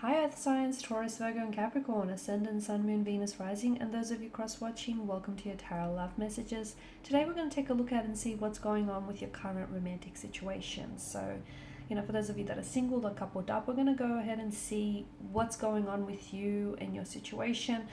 Hi Earth signs, Taurus, Virgo and Capricorn, Ascendant, Sun, Moon, Venus, Rising, and those of you cross-watching, welcome to your Tarot Love Messages. Today we're going to take a look at and see what's going on with your current romantic situation. So, for those of you that are single or coupled up, we're going to go ahead and see what's going on with you and your situation.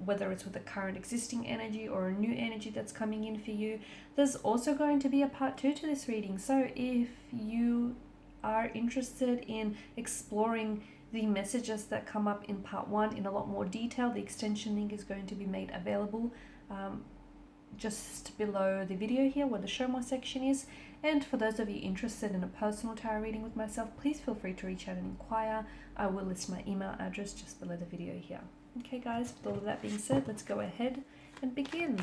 Whether it's with the current existing energy or a new energy that's coming in for you. There's also going to be a part 2 to this reading. So if you are interested in exploring the messages that come up in part 1 in a lot more detail, the extension link is going to be made available just below the video here where the show more section is. And for those of you interested in a personal tarot reading with myself, please feel free to reach out and inquire. I will list my email address just below the video here. Okay guys, with all of that being said, let's go ahead and begin.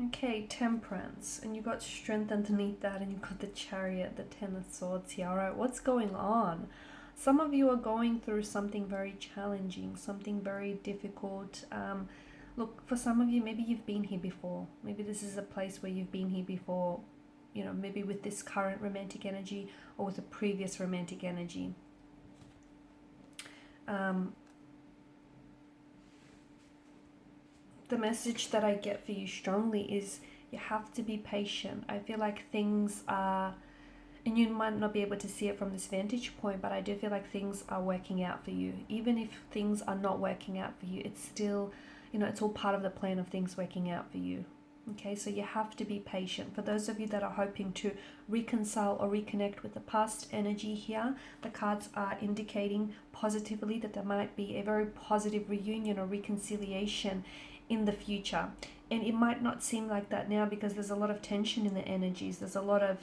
Okay, Temperance, and you got Strength underneath that, and you've got the Chariot, the Ten of Swords here. Alright, what's going on? Some of you are going through something very challenging, something very difficult. Look, for some of you, maybe you've been here before. Maybe this is a place where you've been here before, maybe with this current romantic energy or with a previous romantic energy. The message that I get for you strongly is you have to be patient. I feel like things are, and you might not be able to see it from this vantage point, but I do feel like things are working out for you. Even if things are not working out for you, it's still, it's all part of the plan of things working out for you. Okay, so you have to be patient. For those of you that are hoping to reconcile or reconnect with the past energy here, the cards are indicating positively that there might be a very positive reunion or reconciliation in the future. And it might not seem like that now because there's a lot of tension in the energies. There's a lot of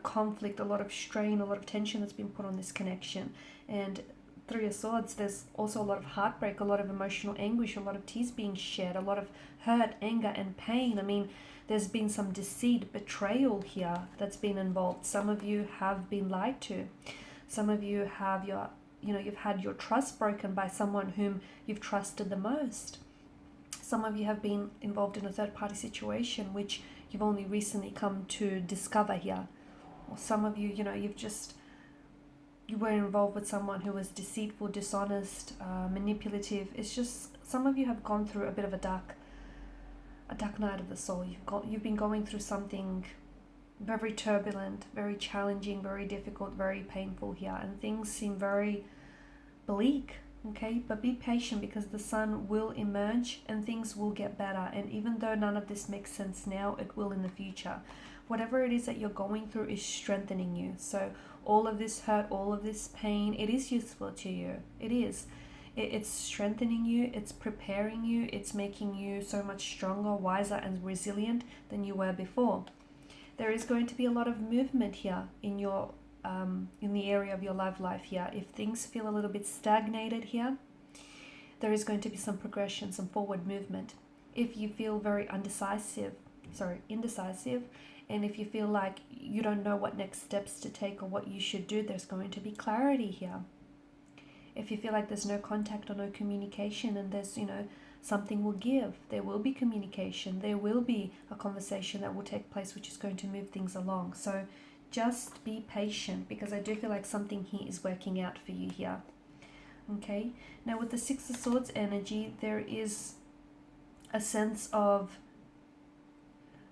conflict, a lot of strain, a lot of tension that's been put on this connection. And Three of Swords, there's also a lot of heartbreak, a lot of emotional anguish, a lot of tears being shed, a lot of hurt, anger and pain. I mean, there's been some deceit, betrayal here that's been involved. Some of you have been lied to. Some of you have you've had your trust broken by someone whom you've trusted the most. Some of you have been involved in a third-party situation which you've only recently come to discover here. Or some of you, you were involved with someone who was deceitful, dishonest, manipulative. It's just some of you have gone through a bit of a dark night of the soul. You've been going through something very turbulent, very challenging, very difficult, very painful here, and things seem very bleak. Okay, but be patient because the sun will emerge and things will get better. And even though none of this makes sense now, it will in the future. Whatever it is that you're going through is strengthening you. So all of this hurt, all of this pain, it is useful to you. It is. It's strengthening you. It's preparing you. It's making you so much stronger, wiser and resilient than you were before. There is going to be a lot of movement here in your in the area of your love life here. If things feel a little bit stagnated here, there is going to be some progression, some forward movement. If you feel very indecisive, and if you feel like you don't know what next steps to take or what you should do, there's going to be clarity here. If you feel like there's no contact or no communication and there's, something will give, there will be communication, there will be a conversation that will take place which is going to move things along. So just be patient because I do feel like something here is working out for you here. Okay, now with the Six of Swords energy, there is a sense of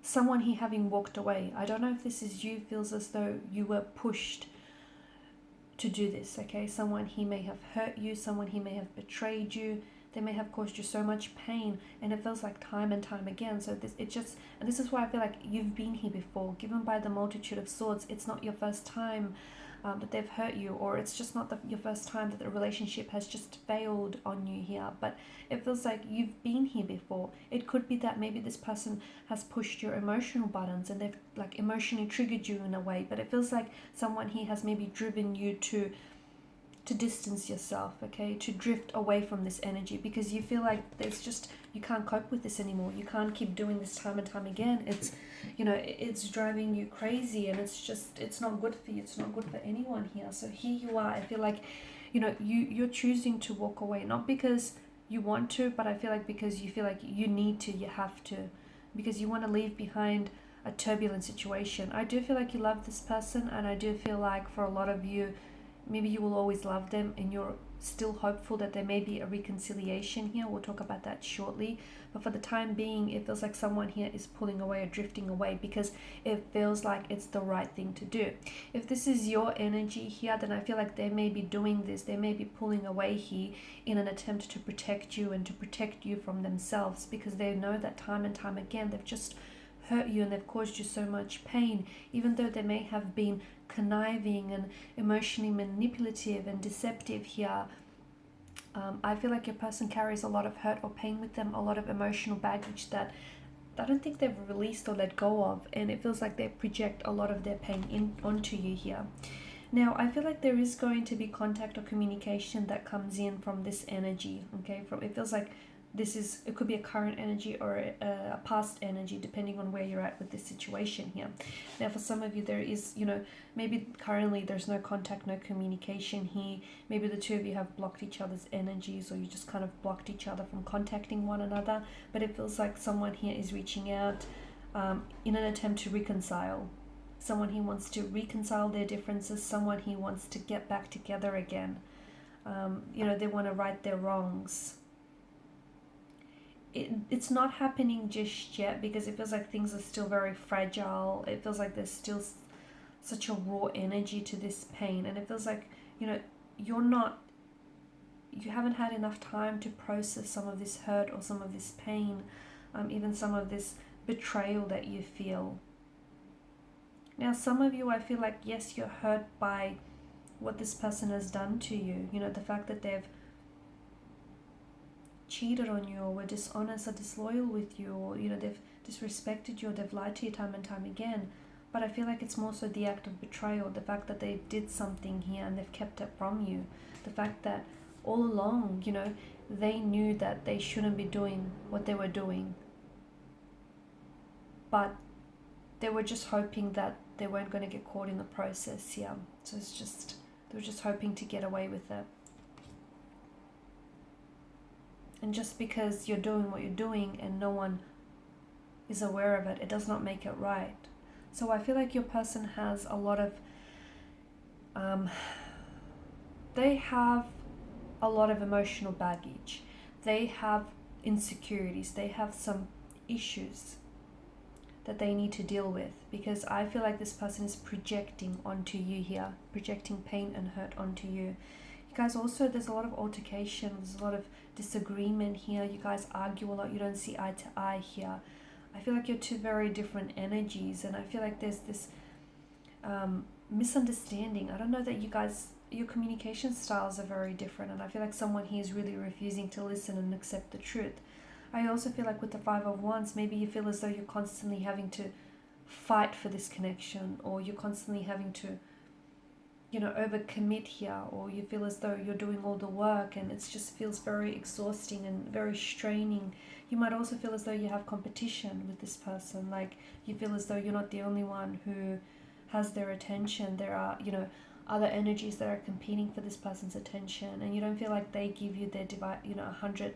someone here having walked away. I don't know if this is you, feels as though you were pushed to do this, okay? Someone here may have hurt you, someone here may have betrayed you, they may have caused you so much pain, and it feels like time and time again. So this is why I feel like you've been here before. Given by the multitude of swords, it's not your first time that they've hurt you, or it's just not your first time that the relationship has just failed on you here, but it feels like you've been here before. It could be that maybe this person has pushed your emotional buttons and they've like emotionally triggered you in a way, but it feels like someone here has maybe driven you to distance yourself, okay, to drift away from this energy, because you feel like there's just, you can't cope with this anymore. You can't keep doing this time and time again. It's, you know, it's driving you crazy, and it's just, it's not good for you. It's not good for anyone here. So here you are. I feel like, you know, you're choosing to walk away, not because you want to, but I feel like because you feel like you need to, you have to, because you want to leave behind a turbulent situation. I do feel like you love this person, and I do feel like for a lot of you, maybe you will always love them, and you're still hopeful that there may be a reconciliation here. We'll talk about that shortly. But for the time being, it feels like someone here is pulling away or drifting away because it feels like it's the right thing to do. If this is your energy here, then I feel like they may be doing this. They may be pulling away here in an attempt to protect you and to protect you from themselves, because they know that time and time again they've just hurt you and they've caused you so much pain, even though they may have been conniving and emotionally manipulative and deceptive here. I feel like your person carries a lot of hurt or pain with them, a lot of emotional baggage that I don't think they've released or let go of, and it feels like they project a lot of their pain onto you here. Now, I feel like there is going to be contact or communication that comes in from this energy, okay? It feels like it could be a current energy or a past energy, depending on where you're at with this situation here. Now, for some of you, there is, you know, maybe currently there's no contact, no communication here. Maybe the two of you have blocked each other's energies, or you just kind of blocked each other from contacting one another. But it feels like someone here is reaching out in an attempt to reconcile. Someone here wants to reconcile their differences. Someone here wants to get back together again. You know, they want to right their wrongs. It's not happening just yet because it feels like things are still very fragile. It feels like there's still such a raw energy to this pain, and it feels like, you know, you haven't had enough time to process some of this hurt or some of this pain, even some of this betrayal that you feel. Now, some of you, I feel like, yes, you're hurt by what this person has done to you. You know, the fact that they've cheated on you, or were dishonest or disloyal with you, or, you know, they've disrespected you, or they've lied to you time and time again. But I feel like it's more so the act of betrayal, the fact that they did something here and they've kept it from you. The fact that all along, you know, they knew that they shouldn't be doing what they were doing, but they were just hoping that they weren't going to get caught in the process. Yeah, so they were just hoping to get away with it. And just because you're doing what you're doing and no one is aware of it, it does not make it right. So I feel like your person has a lot of, they have a lot of emotional baggage. They have insecurities. They have some issues that they need to deal with, because I feel like this person is projecting onto you here, projecting pain and hurt onto you. You guys also, there's a lot of altercation, there's a lot of disagreement here. You guys argue a lot, you don't see eye to eye here. I feel like you're two very different energies, and I feel like there's this misunderstanding. I don't know that you guys, your communication styles are very different, and I feel like someone here is really refusing to listen and accept the truth. I also feel like with the Five of Wands, maybe you feel as though you're constantly having to fight for this connection, or you're constantly having to, you know, overcommit here, or you feel as though you're doing all the work and it just feels very exhausting and very straining. You might also feel as though you have competition with this person, like you feel as though you're not the only one who has their attention. There are, you know, other energies that are competing for this person's attention, and you don't feel like they give you their 100%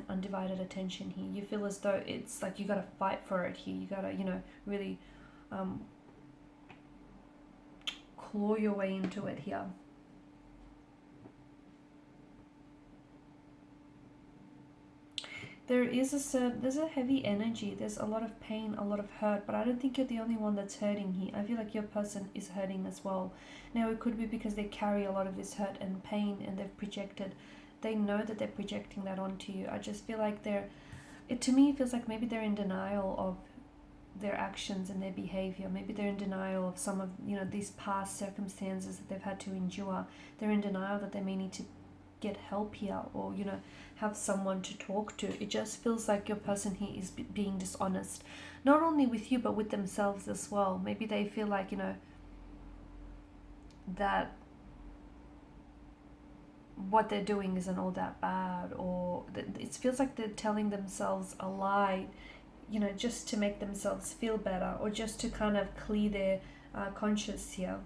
undivided attention here. You feel as though it's like you gotta fight for it here. You gotta, you know, really claw your way into it here. There's a heavy energy. There's a lot of pain, a lot of hurt, but I don't think you're the only one that's hurting here. I feel like your person is hurting as well. Now, it could be because they carry a lot of this hurt and pain, and they know that they're projecting that onto you. I just feel like to me, it feels like maybe they're in denial of their actions and their behavior. Maybe they're in denial of some of, you know, these past circumstances that they've had to endure. They're in denial that they may need to get help here, or, you know, have someone to talk to. It just feels like your person here is being dishonest, not only with you but with themselves as well. Maybe they feel like, you know, that what they're doing isn't all that bad, or it feels like they're telling themselves a lie, you know, just to make themselves feel better, or just to kind of clear their conscience here.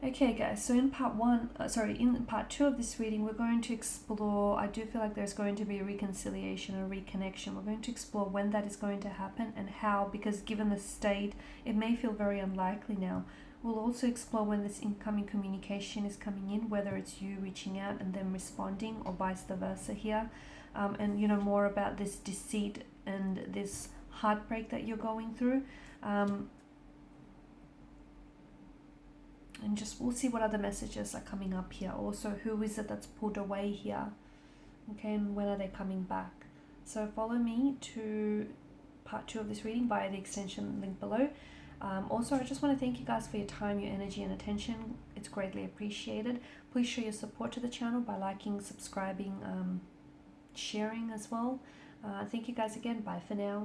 Okay guys, so in in part 2 of this reading, we're going to explore, I do feel like there's going to be a reconciliation, a reconnection. We're going to explore when that is going to happen and how, because given the state, it may feel very unlikely now. We'll also explore when this incoming communication is coming in, whether it's you reaching out and them responding, or vice versa here. And, you know, more about this deceit and this heartbreak that you're going through. And just we'll see what other messages are coming up here. Also, who is it that's pulled away here? Okay, and when are they coming back? So follow me to part 2 of this reading via the extension link below. Also, I just want to thank you guys for your time, your energy and attention. It's greatly appreciated. Please show your support to the channel by liking, subscribing, sharing as well. Thank you guys again. Bye for now.